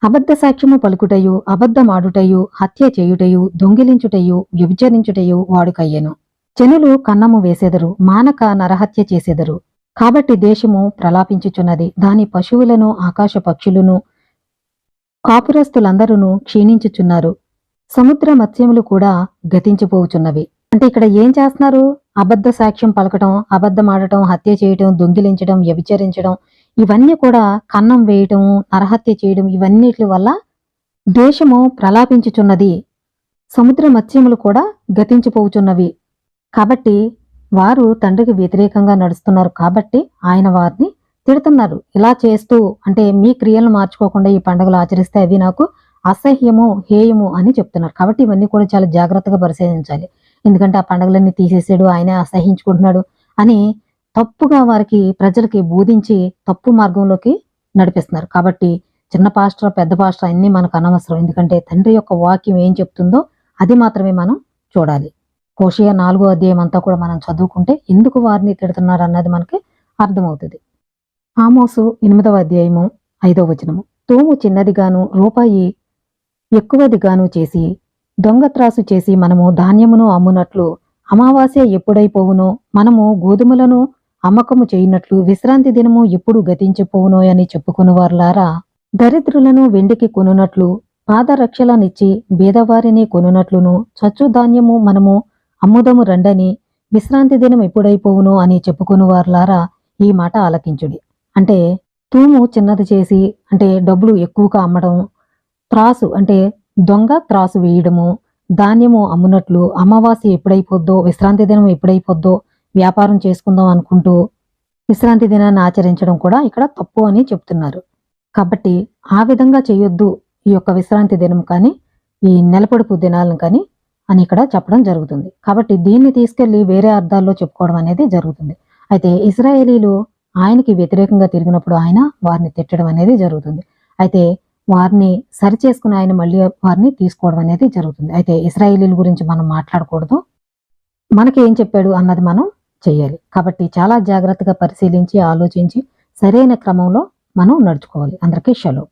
అబద్ధ సాక్ష్యము పలుకుటయు అబద్ధమాడుటయు హత్య చేయుటయు దొంగిలించుటయు వ్యభిచరించుటయు వాడుకయ్యెను. జనులు కన్నము వేసెదరు, మానక నరహత్య చేసెదరు. కాబట్టి దేశము ప్రలాపించుచున్నది, దాని పశువులను ఆకాశ పక్షులను కాపురస్తులందరూ క్షీణించుచున్నారు. సముద్ర మత్స్యములు కూడా గతించిపోవుచున్నవి. అంటే ఇక్కడ ఏం చేస్తున్నారు? అబద్ధ సాక్ష్యం పలకటం, అబద్ధమాడటం, హత్య చేయటం, దొంగిలించడం, వ్యభిచరించడం, ఇవన్నీ కూడా కన్నం వేయటం, నరహత్య చేయడం, ఇవన్నిటి వల్ల దేశము ప్రలాపించుచున్నది, సముద్ర మత్స్యములు కూడా గతించిపోవుచున్నవి. కాబట్టి వారు తండ్రికి వ్యతిరేకంగా నడుస్తున్నారు. కాబట్టి ఆయన వారిని తిడుతున్నారు. ఇలా చేస్తూ అంటే మీ క్రియలను మార్చుకోకుండా ఈ పండుగలు ఆచరిస్తే అవి నాకు అసహ్యము, హేయము అని చెప్తున్నారు. కాబట్టి ఇవన్నీ కూడా చాలా జాగ్రత్తగా పరిశీలించాలి. ఎందుకంటే ఆ పండుగలన్నీ తీసేసాడు, ఆయనే అసహించుకుంటున్నాడు అని తప్పుగా వారికి ప్రజలకి బోధించి తప్పు మార్గంలోకి నడిపిస్తున్నారు. కాబట్టి చిన్న పాస్టర్, పెద్ద పాస్టర్ అన్నీ మనకు అనవసరం. ఎందుకంటే తండ్రి యొక్క వాక్యం ఏం చెప్తుందో అది మాత్రమే మనం చూడాలి. హోషేయ 4వ అధ్యాయం అంతా కూడా మనం చదువుకుంటే ఎందుకు వారిని తిడుతున్నారు అన్నది మనకి అర్థమవుతుంది. ఆమోసు 8వ అధ్యాయము 5వ వచనము. తూము చిన్నదిగాను రూపాయి ఎక్కువదిగాను చేసి దొంగ త్రాసు చేసి మనము ధాన్యమును అమ్మునట్లు అమావాస్య ఎప్పుడైపోవునో మనము గోధుమలను అమ్మకము చేయునట్లు విశ్రాంతి దినము ఎప్పుడు గతించిపోవునో అని చెప్పుకునివారులారా, దరిద్రులను వెండికి కొనునట్లు పాదరక్షలనిచ్చి బీదవారిని కొనునట్లును చచ్చు ధాన్యము మనము అమ్ముదము రండని విశ్రాంతి దినం ఎప్పుడైపోవునో అని చెప్పుకునివారులారా ఈ మాట ఆలకించుడి. అంటే తూము చిన్నది చేసి అంటే డబ్బులు ఎక్కువగా అమ్మడం, త్రాసు అంటే దొంగ త్రాసు వేయడము, ధాన్యము అమ్మునట్లు అమావాస్య ఎప్పుడైపోద్దో, విశ్రాంతి దినం ఎప్పుడైపోద్దో వ్యాపారం చేసుకుందాం అనుకుంటూ విశ్రాంతి దినాన్ని ఆచరించడం కూడా ఇక్కడ తప్పు అని చెప్తున్నారు. కాబట్టి ఆ విధంగా చేయొద్దు ఈ యొక్క విశ్రాంతి దినం కానీ ఈ నెలపొడుపు దినాలను కానీ అని ఇక్కడ చెప్పడం జరుగుతుంది. కాబట్టి దీన్ని తీసుకెళ్లి వేరే అర్థాల్లో చెప్పుకోవడం అనేది జరుగుతుంది. అయితే ఇశ్రాయేలీలు ఆయనకి వ్యతిరేకంగా తిరిగినప్పుడు ఆయన వారిని తిట్టడం అనేది జరుగుతుంది. అయితే వారిని సరిచేసుకుని ఆయన మళ్ళీ వారిని తీసుకోవడం అనేది జరుగుతుంది. అయితే ఇశ్రాయేలీల గురించి మనం మాట్లాడకూడదు, మనకి ఏం చెప్పాడు అన్నది మనం చేయాలి. కాబట్టి చాలా జాగ్రత్తగా పరిశీలించి ఆలోచించి సరైన క్రమంలో మనం నడుచుకోవాలి. అందరికీ షలో.